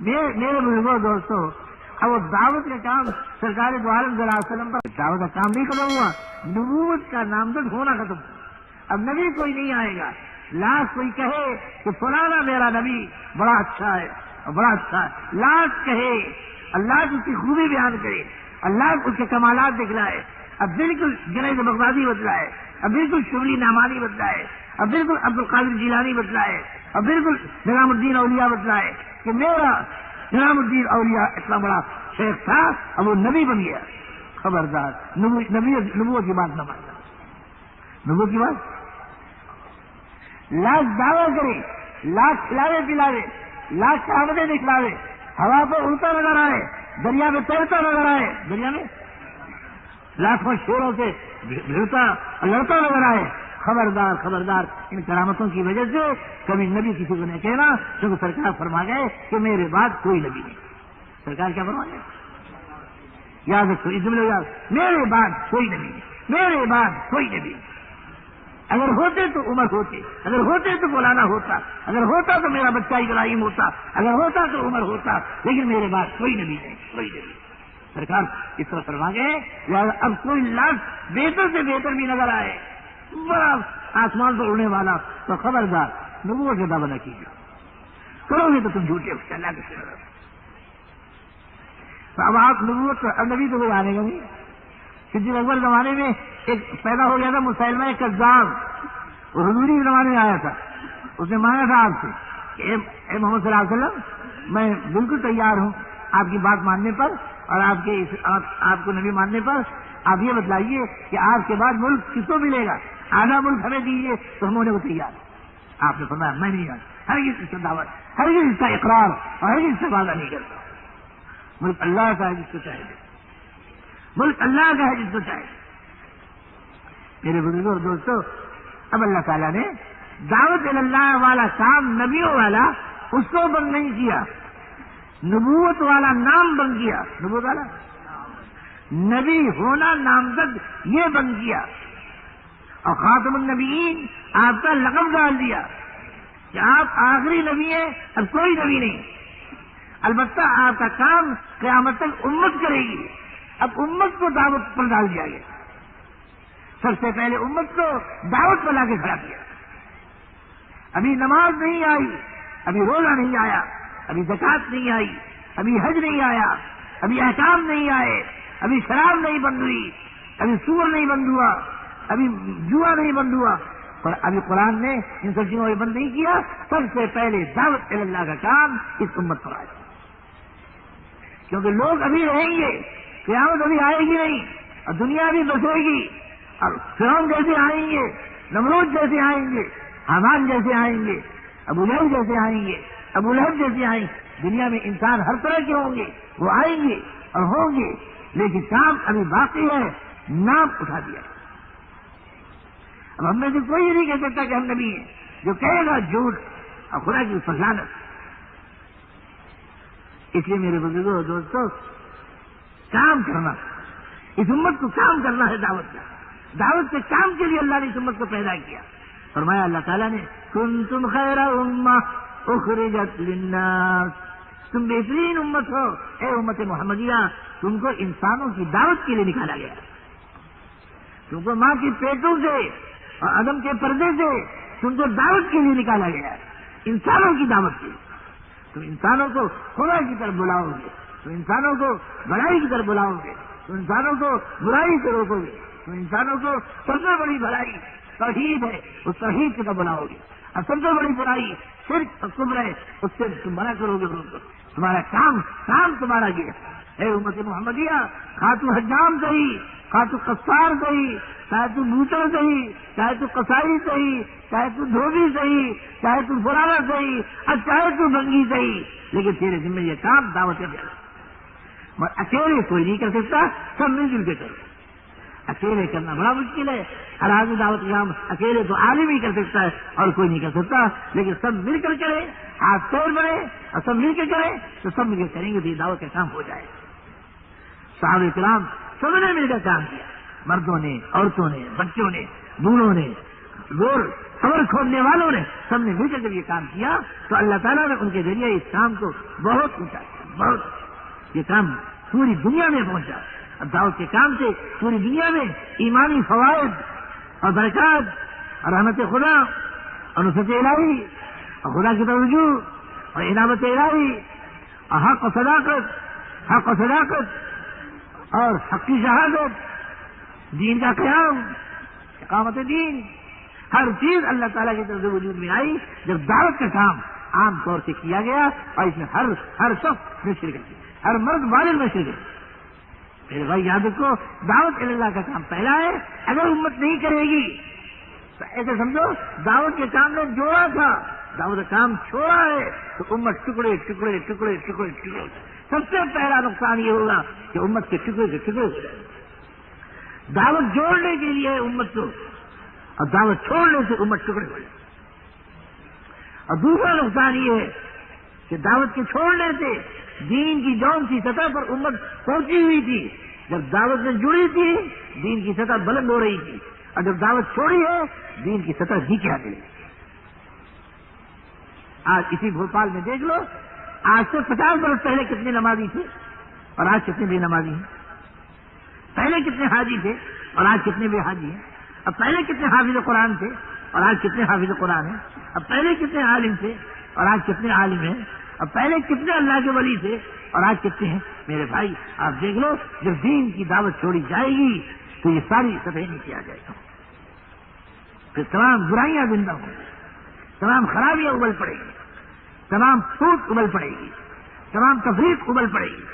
میرے بزرگوں دوستوں، اب وہ دعوت کا کام سرکار دو عالم صلی اللہ علیہ وسلم پر دعوت کا کام نہیں ختم ہوا، نبوت کا نامزد ہونا ختم ہوا۔ اب نبی کوئی نہیں آئے گا، لاکھ کوئی کہے کہ فلانا میرا نبی بڑا اچھا ہے بڑا اچھا ہے، لاکھ کہے، اللہ کی اس کی خوبی بیان کرے، اللہ اس کے کمالات دکھلائے، اب بالکل جنید بغدادی بتلائے، اب بالکل شبلی نعمانی بتلائے، اب بالکل عبد القادر جیلانی بتلائے، اب بالکل نظام الدین اولیاء بتلائے کہ میرا نظام الدین اولیاء اتنا بڑا شیخ تھا، اب وہ نبی بن گیا۔ خبردار، نبوت کی بات نہ ماننا، نبوت کی بات لاکھ دعویٰ کرے، لاکھ کھلاوے پلاوے، لاکھ کہاوتیں دکھلاوے، ہوا پہ اڑتا نظر آئے، دریا میں تیرتا نظر آئے، دریا میں لاکھوں شیروں سے بھیڑتا لڑتا نظر آئے، خبردار خبردار، ان کرامتوں کی وجہ سے کبھی نبی کسی کو نہیں کہنا، کیونکہ سرکار فرما گئے کہ میرے بعد کوئی نبی نہیں۔ سرکار کیا فرما گئے؟ یاد رکھو، اس جملے یاد، میرے بعد کوئی نبی نہیں، میرے بعد کوئی نبی نہیں۔ اگر ہوتے تو عمر ہوتے، اگر ہوتے تو مولانا ہوتا، اگر ہوتا تو میرا بچہ ابراہیم ہوتا، اگر ہوتا تو عمر ہوتا، لیکن میرے بعد کوئی نبی نہیں، کوئی نبی نہیں۔ سرکار اس طرح فرما گئے، اب کوئی لاکھ بہتر سے بہتر بھی نظر آئے، بڑا آسمان پر اڑنے والا، تو خبردار نبوت سے دعویٰ نہ کیجیے، کرو گے تو تم جھوٹے ہو، اللہ کے سر۔ تو اب آپ نبوت نبی تو کوئی آنے گا نہیں۔ صدیق اکبر زمانے میں ایک پیدا ہو گیا تھا مسلمہ کذاب، وہ حضوری کے زمانے میں آیا تھا، اس نے مانگا تھا آپ سے کہ اے محمد صلی اللہ علیہ وسلم، میں بالکل تیار ہوں آپ کی بات ماننے پر اور آپ کو نبی ماننے پر، آپ یہ بتلائیے کہ آپ کے بعد ملک کس کو ملے گا، آدھا ملک ہمیں دیجیے تو ہم ہونے کو تیار ہیں۔ آپ نے فرمایا میں نہیں جانتا، ہرگز اس کا دعوت، ہرگز اس کا اقرار اور ہرگز اس سے وعدہ نہیں کرتا۔ ملک اللہ کا ہے جس کو چاہے دے، ملک اللہ کا ہے جس کو چاہے۔ میرے بزرگوں اور دوستوں، اب اللہ تعالیٰ نے دعوت اللہ والا کام نبیوں والا اس کو بند نہیں کیا، نبوت والا نام بند کیا، نبوت والا نبی ہونا نامزد یہ بند کیا، اور خاتم النبیین آپ کا لقب ڈال دیا کہ آپ آخری نبی ہیں، اب کوئی نبی نہیں۔ البتہ آپ کا کام قیامت تک امت کرے گی، اب امت کو دعوت پر ڈال دیا گیا، سب سے پہلے امت کو دعوت پر لا کے کھڑا کیا۔ ابھی نماز نہیں آئی، ابھی روزہ نہیں آیا، ابھی زکوٰۃ نہیں آئی، ابھی حج نہیں آیا، ابھی احکام نہیں آئے، ابھی شراب نہیں بند ہوئی، ابھی سور نہیں بند ہوا، ابھی جوا نہیں بند ہوا، اور ابھی قرآن نے ان سب چیزوں کو بند نہیں کیا۔ سب سے پہلے دعوت اللہ کا کام اس امت پر آیا، کیونکہ لوگ ابھی رہیں گے، قیامت ابھی آئے گی نہیں، اور دنیا بھی بسے گی، اور فرعون جیسے آئیں گے، نمرود جیسے آئیں گے، حامان جیسے آئیں گے، ابو جہل جیسے آئیں گے، ابو لہب جیسے آئیں گے۔ دنیا میں انسان ہر طرح کے ہوں گے، وہ آئیں گے اور ہوں گے، لیکن کام ابھی باقی ہے، نام اٹھا دیا۔ اب ہم میں سے کوئی نہیں کہہ سکتا کہ ہم نبی ہیں، جو کہے گا جھوٹ اور خدا کی فضلانت۔ اس لیے میرے بزرگوں اور دوستوں، کام کرنا، اس امت کو کام کرنا ہے، دعوت کا، دعوت کے کام کے لیے اللہ نے اس امت کو پیدا کیا۔ فرمایا اللہ تعالیٰ نے کنتم خیر امہ اخرجت للناس، تم بہترین امت ہو، اے امت محمدیہ، تم کو انسانوں کی دعوت کے لیے نکالا گیا، تم کو ماں کی پیٹوں سے اور عدم کے پردے سے تم کو دعوت کے لیے نکالا گیا، انسانوں کی دعوت کے لیے۔ تم انسانوں کو خدا کی طرف بلاؤ گے، تم انسانوں کو بڑائی کی طرف بلاؤ گے، تم انسانوں کو برائی سے روکو گے، تم انسانوں کو سب سے بڑی بھلائی توحید ہے، اس توحید کی طرف بلاؤ گے، اور سب سے بڑی برائی شرک اور کفر ہے، اس سے تم منع کرو گے، روکو۔ تمہارا کام تمہارا یہ ہے، اے امت محمدیہ، خواہ تو حجام صحیح، خواہ تو قصار صحیح، چاہے تو بوٹر صحیح، چاہے تو قصائی صحیح، چاہے تو دھوبی صحیح، چاہے تو فلانا صحیح، اور چاہے تو بنگی صحیح، لیکن تیرے ذمہ یہ کام دعوت ہے۔ اکیلے کوئی نہیں کر سکتا، سب مل جل کے کرو۔ اکیلے کرنا بڑا مشکل ہے، ہر آدمی دعوت کا کام اکیلے تو عالم ہی کر سکتا ہے اور کوئی نہیں کر سکتا، لیکن سب مل کر کرے، ہاتھ پیر بڑھے اور سب مل کے کرے تو سب مل کے کریں گے تو یہ دعوت کا کام ہو جائے۔ صحابہ کرام سب نے مل کر کام کیا، مردوں نے، عورتوں نے، بچوں نے، بوڑھوں نے، زور خبر کھولنے والوں نے سب نے مل کر جب یہ کام کیا تو اللہ تعالیٰ نے ان کے ذریعے اس کام کو بہت اونچا کیا، بہت یہ کام پوری دنیا میں پہنچا۔ اب دعوت کے کام سے پوری دنیا میں ایمانی فوائد اور برکات اور رحمت خدا اور نصرت الہی اور خدا کی توجہ اور عنابت الہی اور حق و صداقت اور حق کی شہادت، دین کا قیام، اقامت دین، ہر چیز اللہ تعالیٰ کی طرف سے وجود میں آئی جب دعوت کا کام عام طور سے کیا گیا اور اس میں ہر شخص نے شرکت کی، ہر مرد والد میں شرکت کی۔ میرے بھائی یاد رکھو، دعوت اللہ کا کام پہلا ہے۔ اگر امت نہیں کرے گی تو ایسے سمجھو دعوت کے کام نے جوڑا تھا، دعوت کا کام چھوڑا ہے تو امت ٹکڑے ٹکڑے ٹکڑے ٹکڑے ٹکڑے۔ سب سے پہلا نقصان یہ ہوگا کہ امت کے ٹکڑے کے ٹکڑے ہو جائے۔ دعوت جوڑنے کے لیے امت کو اور دعوت چھوڑنے سے امت ٹکڑے ہو جائے۔ اور دوسرا نقصان یہ ہے کہ دعوت کے چھوڑنے سے دین کی جون سی سطح پر امت پہنچی ہوئی تھی، جب دعوت میں جڑی تھی دین کی سطح بلند ہو رہی تھی، اور جب دعوت چھوڑی ہے دین کی سطح نیچے آ گئی۔ آج اسی بھوپال میں دیکھ لو، آج سے 50 برس پہلے کتنے نمازی تھے اور آج کتنے بے نمازی ہیں، پہلے کتنے حاجی تھے اور آج کتنے بے حاجی ہیں، اب پہلے کتنے حافظ قرآن تھے اور آج کتنے حافظ قرآن ہیں، اب پہلے کتنے عالم تھے اور آج کتنے عالم ہیں، اب پہلے کتنے اللہ کے ولی تھے اور آج کتنے ہیں۔ میرے بھائی آپ دیکھ لو، جب دین کی دعوت چھوڑی جائے گی تو یہ ساری سطح نیچے آ جائے گا، پھر تمام برائیاں زندہ ہوں گی، تمام خرابیاں ابل پڑے گی، تمام پھوٹ ابل پڑے گی، تمام تفریق ابل پڑے گی۔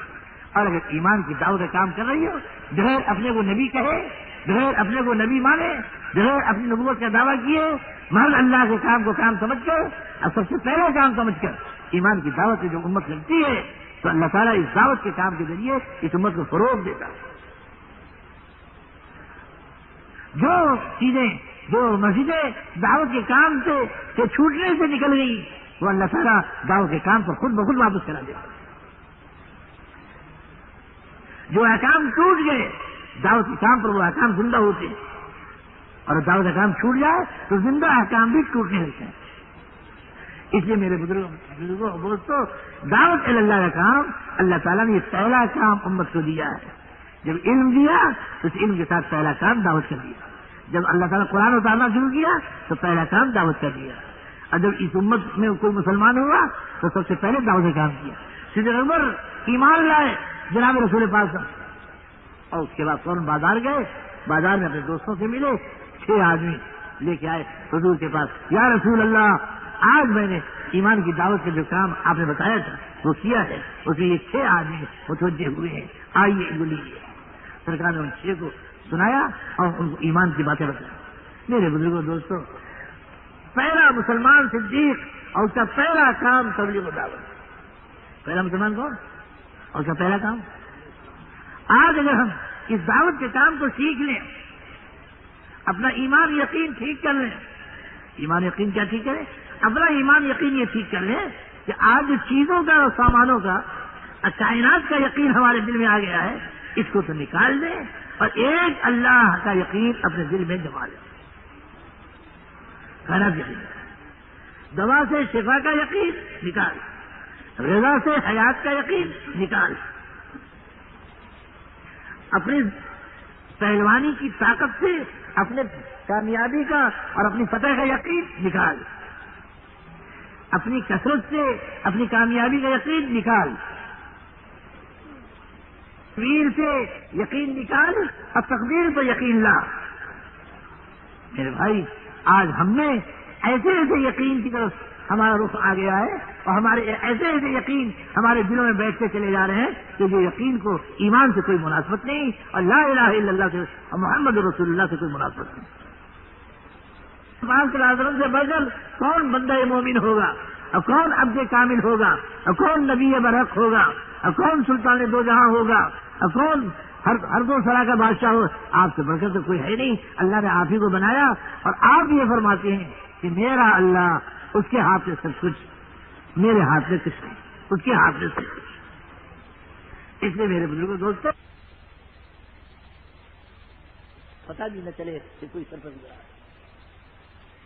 اور اگر ایمان کی دعوت کا کام کر رہی ہو، بغیر اپنے کو نبی کہے، بغیر اپنے کو نبی مانے، بغیر اپنی نبوت کا دعویٰ کیے، محض اللہ کے کام کو کام سمجھ کر اور سب سے پہلا کام سمجھ کر ایمان کی دعوت سے جو امت ملتی ہے تو اللہ تعالیٰ اس دعوت کے کام کے ذریعے اس امت کو فروغ دیتا ہے۔ جو چیزیں، جو مسجدیں دعوت کے کام سے چھوٹنے سے نکل گئی وہ اللہ تعالیٰ دعوت کے کام پر خود بخود واپس کرا دیتا ہے۔ جو احکام ٹوٹ گئے دعوت کے کام پر وہ احکام زندہ ہوتے ہیں، اور دعوت کا کام چھوٹ جائے تو زندہ احکام بھی ٹوٹنے لگتے ہیں۔ اس لیے میرے بزرگوں دوستوں، دعوت اللہ کا کام اللہ تعالیٰ نے یہ پہلا کام امت کو دیا ہے۔ جب علم دیا تو اس علم کے ساتھ پہلا کام دعوت کر دیا، جب اللہ تعالیٰ قرآن اتارنا شروع کیا تو پہلا کام دعوت کر دیا، اور جب اس امت میں کوئی مسلمان ہوا تو سب سے پہلے دعوت کا کام کیا۔ سیدنا عمر ایمان لائے جناب رسول پاک صلی، اور اس کے بعد فوراً بازار گئے، بازار میں اپنے دوستوں سے ملے، 6 آدمی لے کے آئے حضور کے پاس، یا رسول اللہ آج میں نے ایمان کی دعوت کا جو کام آپ نے بتایا تھا وہ کیا ہے، اس میں یہ 6 آدمی متوجہ ہوئے ہیں، آئیے ان کو لیجیے۔ سرکار نے ان 6 کو سنایا اور ان کو ایمان کی باتیں بتائی۔ میرے بزرگوں دوستوں، پہلا مسلمان صدیق اور اس کا پہلا کام تبلیغ و دعوت۔ پہلا مسلمان کون اور اس کا پہلا کام؟ آج اگر ہم اس دعوت کے کام کو سیکھ لیں، اپنا ایمان یقین ٹھیک کر لیں، ایمان یقین کیا ٹھیک کریں؟ اپنا ایمان یقین یہ ٹھیک کر لیں کہ آج چیزوں کا اور سامانوں کا کائنات کا یقین ہمارے دل میں آ گیا ہے، اس کو تو نکال دیں اور ایک اللہ کا یقین اپنے دل میں جما لیں۔ کائنات یقین، دوا سے شفا کا یقین نکال، رضا سے حیات کا یقین نکال، اپنی پہلوانی کی طاقت سے اپنے کامیابی کا اور اپنی فتح کا یقین نکال، اپنی کثرت سے اپنی کامیابی کا یقین نکال، تقدیر سے یقین نکال اور تقدیر پر یقین لا۔ میرے بھائی آج ہم نے ایسے ایسے یقین کی طرف ہمارا رخ آ گیا ہے اور ہمارے ایسے ایسے یقین ہمارے دلوں میں بیٹھتے چلے جا رہے ہیں کہ جو یقین کو ایمان سے کوئی مناسبت نہیں اور لا الہ الا اللہ سے اور محمد رسول اللہ سے کوئی مناسبت نہیں۔ صلی اللہ علیہ وسلم سے بڑھ کر کون بندہ مومن ہوگا اور کون عبد کامل ہوگا اور کون نبی برحق ہوگا اور کون سلطان دو جہاں ہوگا اور کون ہر دو سرا کا بادشاہ ہو؟ آپ سے بڑھ کر تو کوئی ہے نہیں۔ اللہ نے آپ ہی کو بنایا اور آپ یہ فرماتے ہیں کہ میرا اللہ اس کے ہاتھ میں سب کچھ، میرے ہاتھ میں کچھ نہیں، اس کے ہاتھ میں سب کچھ۔ اس لیے میرے بزرگوں دوستوں پتہ بھی نہ چلے کہ کوئی سفر گزرا ہے۔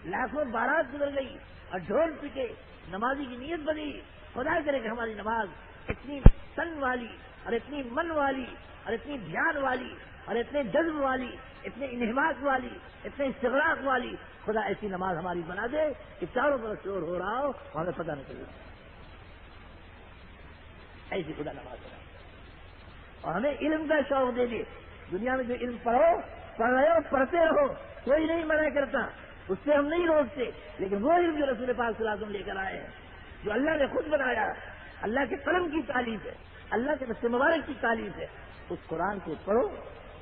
لاکھوں بارات گزر گئی اور ڈھول پیٹے، نمازی کی نیت بنی، خدا کرے کہ ہماری نماز اتنی تن والی اور اتنی من والی اور اتنی دھیان والی اور اتنے جذب والی، اتنے انہماک والی، اتنے استغراق والی، خدا ایسی نماز ہماری بنا دے کہ چاروں طرف شور ہو رہا ہو ہمیں پتہ نہ چلے، ایسی خدا نماز بنا دے اور ہمیں علم کا شوق دے دے۔ دنیا میں جو علم پڑھ رہے ہو پڑھتے رہو، کوئی نہیں منع کرتا، اس سے ہم نہیں روکتے، لیکن وہ علم جو رسول پاک صلی اللہ علیہ وسلم لے کر آئے ہیں، جو اللہ نے خود بنایا، اللہ کے قلم کی تعلیف ہے، اللہ کے دست مبارک کی تعلیف ہے، اس قرآن کو پڑھو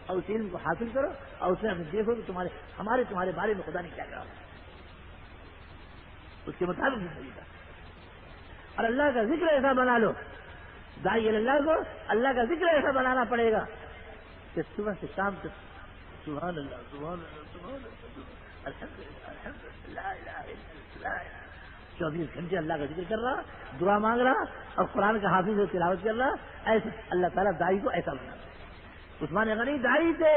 اور اس علم کو حاصل کرو اور اس میں ہمیں دیکھو کہ تمہارے بارے میں خدا نے کیا کہا، اس کے مطابق زندگی کا اور اللہ کا ذکر ایسا بنا لو، داعی اللہ کو اللہ کا ذکر ایسا بنانا پڑے گا کہ صبح سے شام تک سبحان اللہ سبحان اللہ سبحان اللہ الحمدللہ الحمدللہ لا الہ الا اللہ، 24 گھنٹے اللہ کا ذکر کر رہا، دعا مانگ رہا اور قرآن کا حافظ و تلاوت کر رہا، ایسے اللہ تعالیٰ داعی کو ایسا بنا۔ عثمان غنی داعی تھے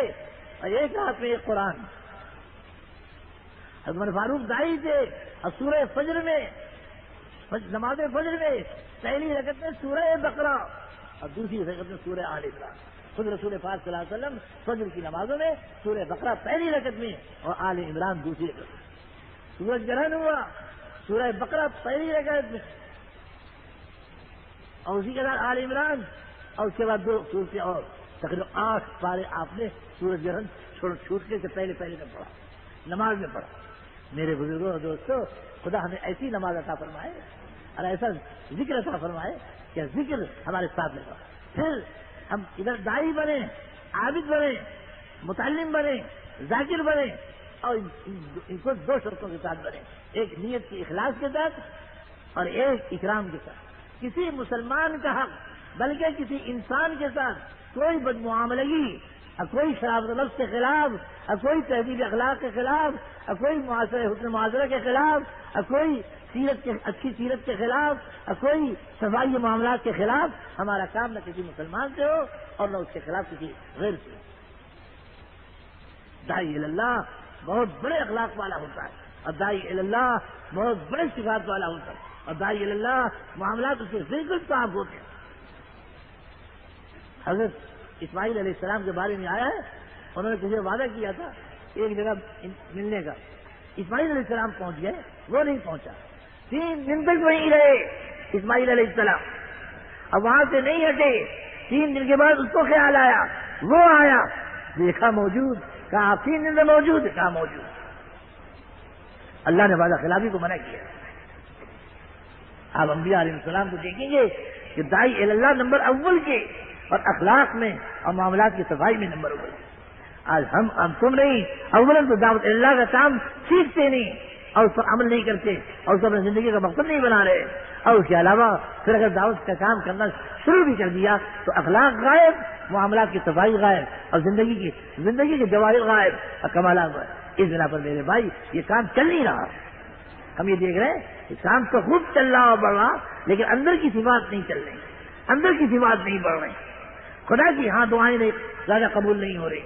اور ایک ہاتھ میں ایک قرآن، حضرت فاروق داعی تھے اور سورہ فجر میں نماز فجر میں پہلی رکعت میں سورہ بقرہ اور دوسری رکعت میں سورہ آل عمران، خود رسول پاک صلی اللہ علیہ وسلم فجر کی نمازوں میں سورہ بقرہ پہلی رکعت میں اور آل عمران دوسری رکعت میں، سورج گرہن ہوا سورہ بقرہ پہلی رکعت میں اور اسی کے بعد آل عمران اور اس کے بعد 2 سورتیں اور تقریباً 8 پارے آپ نے سورج گرہن چھوٹنے سے پہلے میں پڑھا، نماز میں پڑھا۔ میرے بزرگوں اور دوستوں، خدا ہمیں ایسی نماز عطا فرمائے اور ایسا ذکر عطا فرمائے کہ ذکر ہمارے ساتھ لگا، پھر ہم ادھر داعی بنے، عابد بنے، متعلم بنے، ذاکر بنے اور ان کو 2 شرطوں کے ساتھ بنے، ایک نیت کی اخلاص کے ساتھ اور ایک اکرام کے ساتھ۔ کسی مسلمان کا حق بلکہ کسی انسان کے ساتھ کوئی بدمعاملگی اور کوئی شراب لفظ کے خلاف اور کوئی تہذیب اخلاق کے خلاف اور کوئی معاشرے حسن معاشرے کے خلاف اور کوئی اچھی سیرت کے خلاف اور کوئی صفائی معاملات کے خلاف ہمارا کام نہ کسی مسلمان سے ہو اور نہ اس کے خلاف کسی غیر سے ہو۔ داعی اللہ بہت بڑے اخلاق والا ہوتا ہے اور داعی اللہ بہت بڑے صفات والا ہوتا ہے اور داعی اللہ معاملات اس کے بالکل صاف ہوتے ہیں۔ حضرت اسماعیل علیہ السلام کے بارے میں آیا ہے، انہوں نے کسی وعدہ کیا تھا ایک جگہ ملنے کا، اسماعیل علیہ السلام پہنچ گئے، وہ نہیں پہنچا، 3 دن تک وہیں رہے اسماعیل علیہ السلام، اب وہاں سے نہیں ہٹے، 3 دن کے بعد اس کو خیال آیا، وہ آیا، دیکھا موجود، کہا آپ 3 دن میں موجود، کہا موجود۔ اللہ نے وعدہ خلافی کو منع کیا۔ آپ انبیاء علیہ السلام کو دیکھیں گے کہ داعی اللہ نمبر اول کے اور اخلاق میں اور معاملات کی صفائی میں نمبر اول۔ آج ہم تم نہیں، اولاً تو دعوت اللہ کا کام سیکھتے نہیں اور اس پر عمل نہیں کرتے اور اس کو اپنی زندگی کا مقصد نہیں بنا رہے، اور اس کے علاوہ پھر اگر دعوت کا کام کرنا شروع بھی کر دیا تو اخلاق غائب، معاملات کی صفائی غائب اور زندگی کے جواہر غائب اور کمالات غائب۔ اس بنا پر میرے بھائی یہ کام چل نہیں رہا، ہم یہ دیکھ رہے ہیں کہ کام تو خوب چل رہا اور بڑھ رہا، لیکن اندر کی صفات نہیں چل رہی، اندر کی صفات نہیں بڑھ رہی، خدا کی دعائیں نہیں زیادہ قبول نہیں ہو رہی،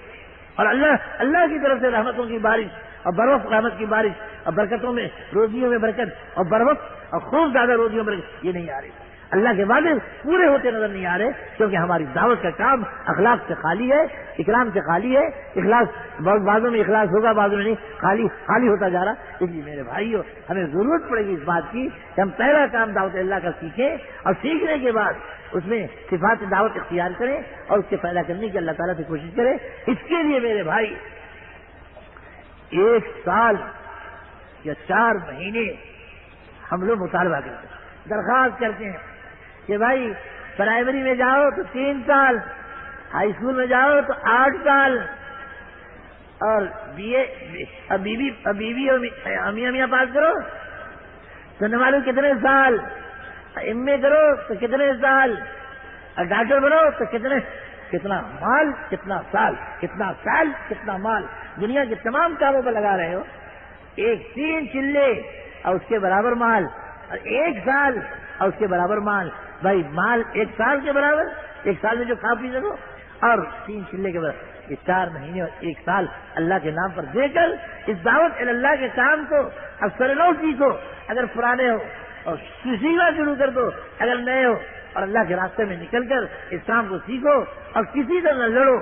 اور اللہ کی طرف سے رحمتوں کی بارش اور بروقت رحمت کی بارش اور برکتوں میں روزیوں میں برکت اور بروقت اور خوب زیادہ روزیوں میں برکت یہ نہیں آ رہی۔ اللہ کے وعدے پورے ہوتے نظر نہیں آ رہے کیونکہ ہماری دعوت کا کام اخلاق سے خالی ہے، اکرام سے خالی ہے، اخلاص بعضوں میں اخلاص ہوگا بعضوں میں نہیں، خالی ہوتا جا رہا۔ اس لیے میرے بھائیو ہمیں ضرورت پڑے گی اس بات کی کہ ہم پہلا کام دعوت اللہ کا سیکھیں اور سیکھنے کے بعد اس میں صفات دعوت اختیار کریں اور اس کے پیدا کرنے کی اللہ تعالیٰ سے کوشش کریں۔ اس کے لیے میرے بھائی 1 سال یا 4 مہینے ہم لوگ مطالبہ کرتے ہیں، درخواست کرتے ہیں کہ بھائی پرائمری میں جاؤ تو 3 سال، ہائی اسکول میں جاؤ تو 8 سال اور بی بی اور میاں پاس کرو تو نہ معلوم کتنے سال، ایم اے کرو تو کتنے سال اور ڈاکٹر بنو تو کتنا مال، کتنا سال کتنا مال، دنیا کے تمام کاموں پر لگا رہے ہو، 3 چلے اور اس کے برابر مال اور 1 سال اور اس کے برابر مال۔ بھائی مال 1 سال کے برابر، 1 سال میں جو کھا پی سکو اور 3 چلے کے بعد یہ 4 مہینے اور 1 سال اللہ کے نام پر دے کر اس دعوت اللہ کے کام کو افسر نو سیکھو، اگر پرانے ہو اور سیکھنا شروع کر دو، اگر نئے ہو اور اللہ کے راستے میں نکل کر اس کام کو سیکھو اور کسی سے نہ لڑو،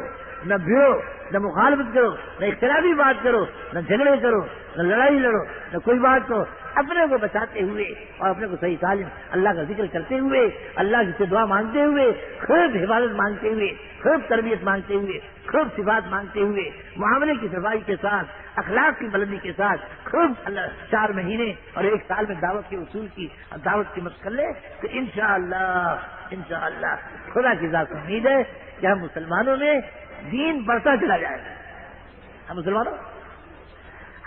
نہ بھیڑو، نہ مخالفت کرو، نہ اختلافی بات کرو، نہ جھگڑے کرو، نہ لڑائی لڑو، نہ کوئی بات کرو، اپنے کو بچاتے ہوئے اور اپنے کو صحیح تعلیم اللہ کا ذکر کرتے ہوئے، اللہ سے دعا مانگتے ہوئے، خوب حفاظت مانگتے ہوئے، خوب تربیت مانگتے ہوئے، خوب صفات مانگتے ہوئے، معاملے کی صفائی کے ساتھ، اخلاق کی بلندی کے ساتھ، خوب اللہ 4 مہینے اور 1 سال میں دعوت کے اصول کی دعوت کی مشق کر لے تو انشاءاللہ خدا کی ذات سے امید ہے کہ ہم مسلمانوں میں دین بڑھتا چلا جائے گا. ہم مسلمانوں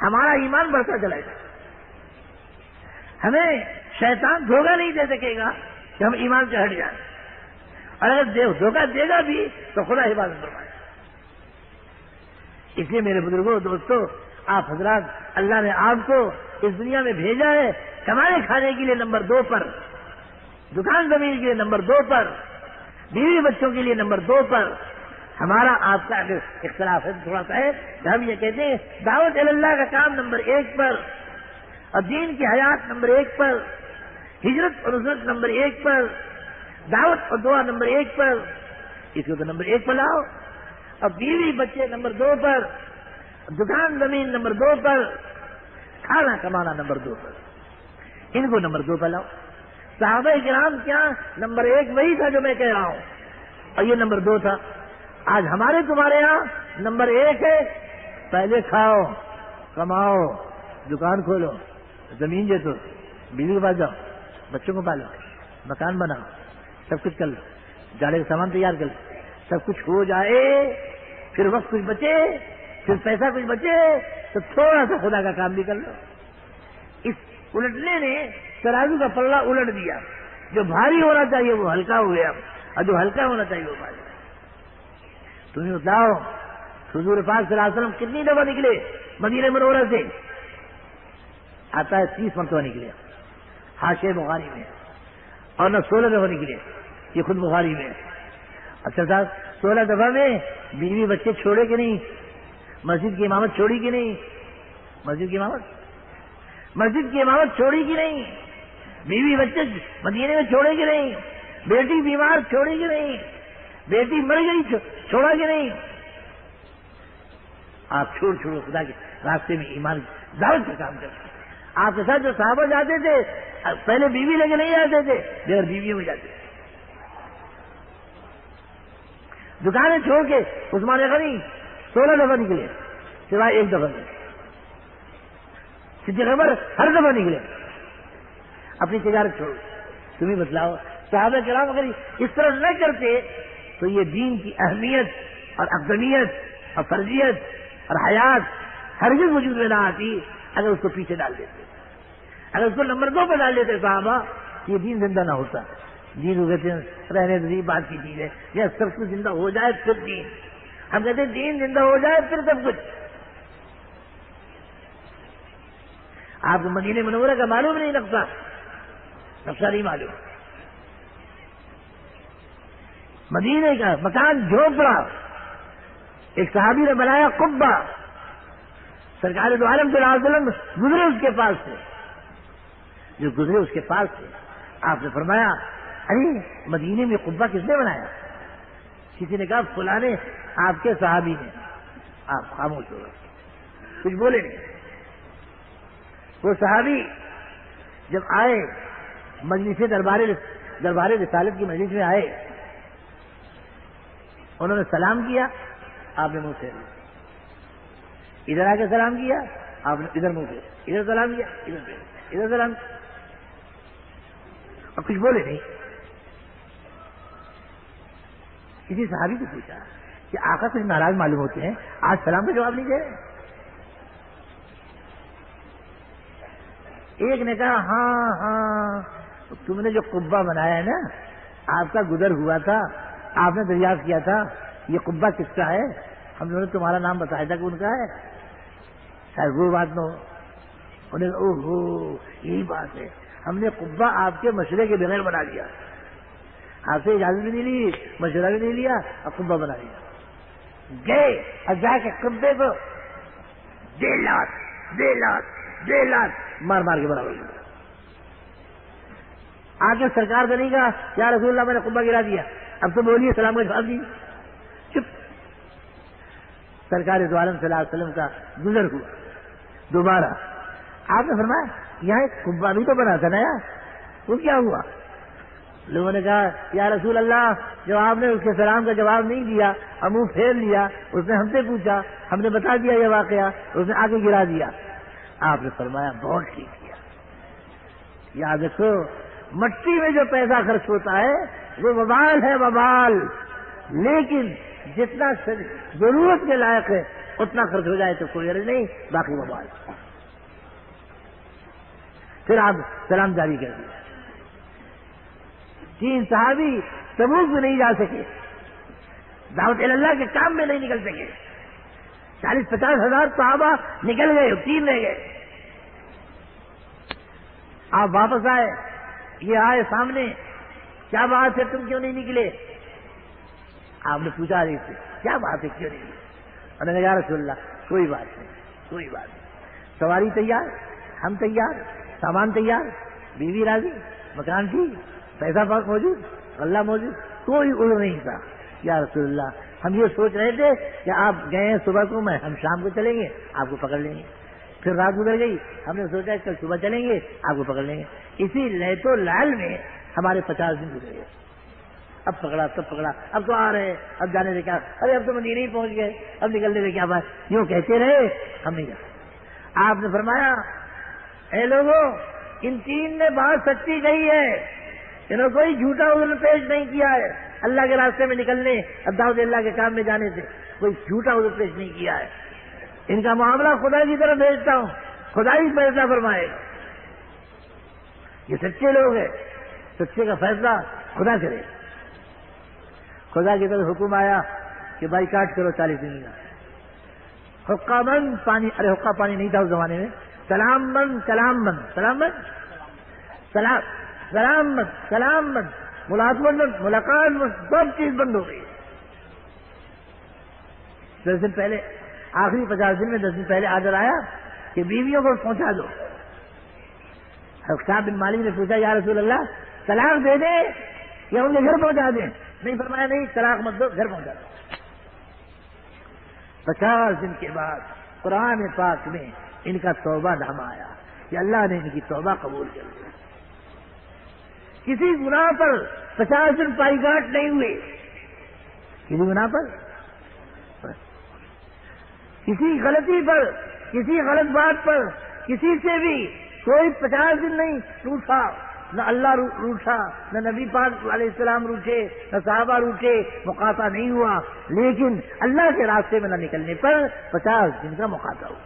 ہمارا ایمان بڑھتا چلا جائے گا. ہمیں شیطان دھوکہ نہیں دے سکے گا کہ ہم ایمان سے ہٹ جائیں، اور اگر دھوکہ دے گا بھی تو خدا حفاظت فرمائے. اس لیے میرے بزرگوں دوستوں، آپ حضرات، اللہ نے آپ کو اس دنیا میں بھیجا ہے کمانے کھانے کے لیے نمبر 2 پر، دکان زمین کے لیے نمبر 2 پر، بیوی بچوں کے لیے نمبر 2 پر. ہمارا آپ کا اگر اختلاف ہے تھوڑا سا ہے کہ ہم یہ کہتے ہیں دعوت اللہ کا کام نمبر 1 پر، اور دین کی حیات نمبر 1 پر، ہجرت اور نصرت نمبر 1 پر، دعوت اور دعا نمبر 1 پر. اس کو تو نمبر 1 پر لاؤ، اور بیوی بچے نمبر 2 پر، دکان زمین نمبر 2 پر، کھانا کمانا نمبر 2 پر. ان کو نمبر 2 پر لاؤ. صحابہ کرام کیا نمبر 1 وہی تھا جو میں کہہ رہا ہوں، اور یہ نمبر 2 تھا. آج ہمارے تمہارے یہاں نمبر 1 ہے پہلے کھاؤ، کماؤ، دکان کھولو، زمین جیتو، بیوی کے پاس جاؤ، بچوں کو پالو، مکان بناؤ، سب کچھ کر لو، جاڑے کا سامان تیار کر لو، سب کچھ ہو جائے، پھر وقت کچھ بچے، پھر پیسہ کچھ بچے تو تھوڑا سا خدا کا کام بھی کر لو. اس الٹنے نے ترازو کا پلڑا الٹ دیا. جو بھاری ہونا چاہیے وہ ہلکا ہو گیا، اور جو ہلکا ہونا چاہیے وہ بھاری. تمہیں بتاؤ حضور پاک صلی اللہ علیہ وسلم کتنی دفعہ نکلے مدینہ منورہ سے؟ آتا ہے 30 مرتبہ نکلے حاشیہ بخاری میں، اور نہ 16 دفعہ نکلے یہ خود بخاری میں. اچھا صاحب 16 دفعہ میں بیوی بچے چھوڑے کہ نہیں؟ مسجد کی امامت چھوڑی کہ نہیں؟ مسجد کی امامت چھوڑی کہ نہیں؟ بیوی بچے مدینے میں چھوڑے کہ نہیں؟ بیٹی بیمار چھوڑی کہ نہیں؟ بیٹی مر گئی چھوڑا کہ نہیں؟ آپ چھوڑ خدا کے راستے میں ایمان دعوت کا کام کرتے. آپ کے ساتھ جو صحابہ جاتے تھے پہلے بیوی لے کے نہیں جاتے تھے، بغیر بیویوں میں جاتے تھے. دکانیں چھوڑ کے عثمان غنی 16 دفعہ نکلے سوائے 1 دفعہ میں. صدیق عمر ہر دفعہ نکلے اپنی تجارت چھوڑ. تمہیں بتلاؤ صحابہ کرام اگر اس طرح نہ کرتے تو یہ دین کی اہمیت اور افضلیت اور فرضیت اور حیات ہرگز وجود میں نہ آتی. اگر اس کو پیچھے ڈال دیتے، اگر اس کو نمبر 2 پہ ڈال دیتے صحابہ، یہ دین زندہ نہ ہوتا. دین کو کہتے ہیں رہنے دینی بات کی چیز ہے، یہ سب کچھ زندہ ہو جائے پھر دین. ہم کہتے ہیں دین زندہ ہو جائے پھر سب کچھ. آپ کو مدینہ منورہ کا معلوم نہیں، نقشہ نہیں معلوم. مدینے کا مکان جھونپڑا ایک صحابی نے بنایا قبہ، سرکار دو عالم صلی اللہ علیہ وسلم گزرے اس کے پاس سے، جو گزرے اس کے پاس سے آپ نے فرمایا ارے مدینے میں قبہ کس نے بنایا؟ کسی نے کہا فلاں نے آپ کے صحابی نے. آپ خاموش ہو گئے، کچھ بولے نہیں. وہ صحابی جب آئے مجلس دربار رسالت کی مجلس میں آئے، انہوں نے سلام کیا، آپ نے منہ سے ادھر آ کے سلام کیا، آپ نے ادھر منہ سے ادھر سلام کیا، ادھر سلام کیا، اور کچھ بولے نہیں. کسی صحابی کو پوچھا کہ آقا کچھ ناراض معلوم ہوتے ہیں، آج سلام کا جواب نہیں دے رہے؟ ایک نے کہا ہاں تم نے جو قبہ بنایا ہے نا، آپ کا گزر ہوا تھا، آپ نے دریافت کیا تھا یہ قبہ کس کا ہے، ہم لوگوں نے تمہارا نام بتایا تھا کہ ان کا ہے. شاید وہ بات نہ ہو. انہیں اوہو یہی بات ہے، ہم نے قبہ آپ کے مشورے کے بغیر بنا دیا، آپ سے اجازت بھی نہیں لی، مشورہ بھی نہیں لیا، اور قبہ بنا لیا. گئے اور جا کے قبے کو 1.5 لاکھ مار مار کے برابر کیا. آگے سرکار سے نہیں کہا یا رسول اللہ میں نے قبہ گرا دیا، اب تو بولیے سلام کا جواب دیجیے. چپ. سرکار دو عالم صلی اللہ علیہ وسلم کا گزر ہوا دوبارہ. آپ نے فرمایا یہاں ایک قبہ بھی تو بنا تھا نا یار، وہ کیا ہوا؟ لوگوں نے کہا یا رسول اللہ جب آپ نے اس کے سلام کا جواب نہیں دیا اور منہ پھیر لیا، اس نے ہم سے پوچھا، ہم نے بتا دیا یہ واقعہ، اس نے آگے گرا دیا. آپ نے فرمایا بہت ٹھیک کیا. یاد رکھو مٹی میں جو پیسہ خرچ ہوتا ہے وہ وبال ہے، وبال. لیکن جتنا ضرورت کے لائق ہے اتنا خرچ ہو جائے تو کوئی عرض نہیں، باقی وبال. پھر آپ سلام جاری کر دیا. 3 صحابی تبوک میں نہیں جا سکے، دعوت اللہ کے کام میں نہیں نکل سکے. 40-50 ہزار صحابہ نکل گئے، 3 رہ گئے. آپ واپس آئے، یہ آئے سامنے، کیا بات ہے تم کیوں نہیں نکلے؟ آپ نے پوچھا رہی سے کیا بات ہے کیوں نہیں نکلے؟ انہوں نے کہا یا رسول اللہ کوئی بات نہیں، کوئی بات نہیں. سواری تیار، ہم تیار، سامان تیار، بیوی راضی، مکان ٹھیک، پیسہ پاک موجود، اللہ موجود، کوئی عذر نہیں تھا. یا رسول اللہ ہم یہ سوچ رہے تھے کہ آپ گئے ہیں صبح کو، میں ہم شام کو چلیں گے آپ کو پکڑ لیں گے. پھر رات گزر گئی، ہم نے سوچا کل صبح چلیں گے آپ کو پکڑ لیں گے. اسی لیت و لال میں ہمارے 50 دن گزر گئے. اب پکڑا تب پکڑا، اب تو آ رہے، اب جانے سے کیا، ارے اب تو مدینے ہی پہنچ گئے، اب نکلنے سے کیا بات. یوں کہتے رہے، ہم نہیں جاتے. آپ نے فرمایا اے لوگوں ان 3 نے بات سچی کہی ہے، انہوں کوئی جھوٹا عذر پیش نہیں کیا ہے. اللہ کے راستے میں نکلنے، اب دعوت اللہ کے کام میں جانے سے کوئی جھوٹا عذر پیش نہیں کیا ہے. ان کا معاملہ خدا کی طرف بھیجتا ہوں، خدا ہی فیصلہ فرمائے گا. یہ سچے لوگ ہیں، سچے کا فیصلہ خدا کرے. خدا کی طرف حکم آیا کہ بائیکاٹ کرو 40 دن کا. حقہ بند پانی، ارے حقہ پانی نہیں تھا اس زمانے میں. سلام بند، کلام بند، سلام بند، سلام بند، کلام بند، ملاقات بند، ملاقات بند، سب چیز بند ہو گئی. 10 دن پہلے، آخری 50 دن میں 10 دن پہلے آرڈر آیا کہ بیویوں کو پہنچا دو. صاحب بن مالک نے پوچھا یا رسول اللہ طلاق دے دیں یا ان کے گھر پہنچا دیں؟ نہیں فرمایا نہیں، طلاق مت دو، گھر پہنچا دو. 50 دن کے بعد قرآن پاک میں ان کا توبہ نامہ آیا کہ اللہ نے ان کی توبہ قبول کر لیا. کسی گناہ پر 50 دن پائیگاٹ نہیں ہوئے، کسی گناہ پر، کسی غلطی پر، کسی غلط بات پر کسی سے بھی کوئی 50 دن نہیں روٹھا. نہ اللہ روٹھا، نہ نبی پاک علیہ السلام روٹھے، نہ صحابہ روٹھے، مقاطع نہیں ہوا. لیکن اللہ کے راستے میں نہ نکلنے پر 50 دن کا مقاطع ہوا.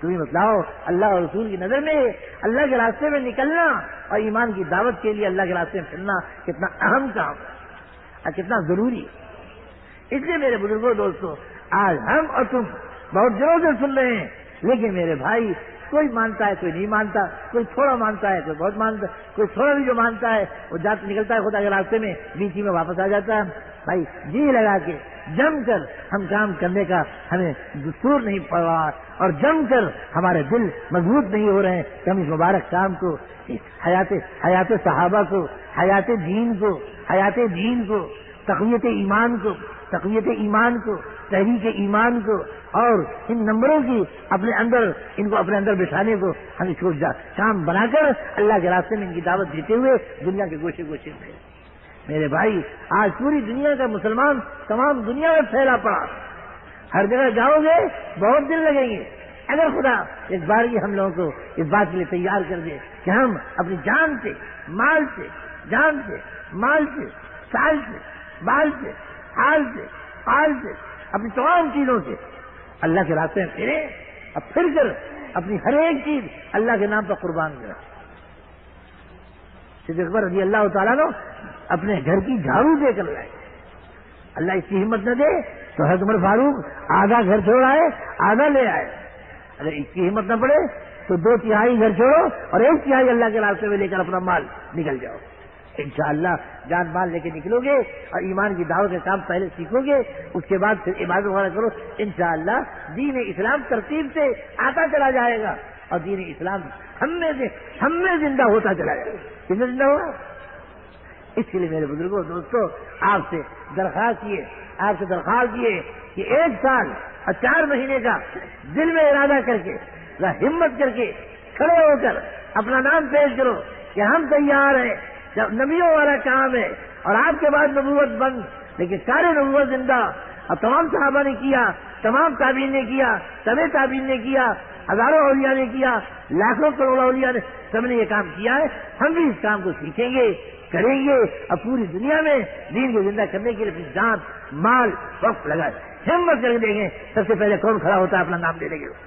تمہیں بتلاؤ اللہ اور رسول کی نظر میں اللہ کے راستے میں نکلنا اور ایمان کی دعوت کے لیے اللہ کے راستے میں پھرنا کتنا اہم کام اور کتنا ضروری. اس لیے میرے بزرگوں دوستوں، آج ہم اور تم بہت دنوں سے سن رہے ہیں، لیکن میرے بھائی کوئی مانتا ہے کوئی نہیں مانتا، کوئی تھوڑا مانتا ہے کوئی بہت مانتا ہے، کوئی تھوڑا بھی جو مانتا ہے وہ جاتا نکلتا ہے خدا کے راستے میں، بیچ میں واپس آ جاتا ہے. بھائی جی لگا کے جم کر ہم کام کرنے کا ہمیں دستور نہیں پڑا، اور جم کر ہمارے دل مضبوط نہیں ہو رہے ہیں کہ ہم اس مبارک کام کو، حیات صحابہ کو، حیات دین کو، تقویت ایمان کو، تحریک ایمان کو، اور ان نمبروں کی اپنے اندر بٹھانے کو ہم اس کو کام بنا کر اللہ کے راستے میں ان کی دعوت دیتے ہوئے دنیا کے گوشے گوشے میں. میرے بھائی آج پوری دنیا کا مسلمان تمام دنیا میں پھیلا پڑا، ہر جگہ جاؤ گے بہت دن لگیں گے. اگر خدا اس بار ہی ہم لوگوں کو اس بات کے لیے تیار کر دے کہ ہم اپنی جان سے، مال سے، سال سے، بال سے، حال سے، پال سے، اپنی تمام چیزوں سے اللہ کے راستے میں پھرے، اور پھر کر اپنی ہر ایک چیز اللہ کے نام پر قربان کرا. صدیق اکبر رضی اللہ تعالیٰ نے اپنے گھر کی جھاڑو دے کر لائے. اللہ اس کی ہمت نہ دے تو حضرت عمر فاروق آدھا گھر چھوڑ آئے، آدھا لے آئے. اگر اس کی ہمت نہ پڑے تو 2/3 گھر چھوڑو اور 1/3 اللہ کے راستے میں لے کر اپنا مال نکل جاؤ. انشاءاللہ جان مال لے کے نکلو گے اور ایمان کی دعوت کا کام پہلے سیکھو گے، اس کے بعد پھر عبادت وغیرہ کرو، انشاءاللہ دین اسلام ترتیب سے آتا چلا جائے گا اور دین اسلام ہم میں زندہ ہوتا چلا جائے گا۔ کتنا زندہ ہوگا؟ اس کے لیے میرے بزرگوں دوستوں آپ سے درخواست کیے کہ 1 سال اور 4 مہینے کا دل میں ارادہ کر کے ہمت کر کے کھڑے ہو کر اپنا نام پیش کرو کہ ہم تیار ہیں، جب نبیوں والا کام ہے اور آپ کے بعد نبوت بند، لیکن سارے نبوت زندہ، اور تمام صحابہ نے کیا، تمام تابعین نے کیا، تبع تابعین نے کیا، ہزاروں اولیاء نے کیا، لاکھوں کروڑوں اولیاء نے، سب نے یہ کام کیا ہے، ہم بھی اس کام کو سیکھیں گے، کریں گے اور پوری دنیا میں دین کو زندہ کرنے کے لیے اپنی جان مال وقت لگائے، ہمت کر کے دیکھیں سب سے پہلے کون کھڑا ہوتا ہے اپنا نام دینے کے لیے۔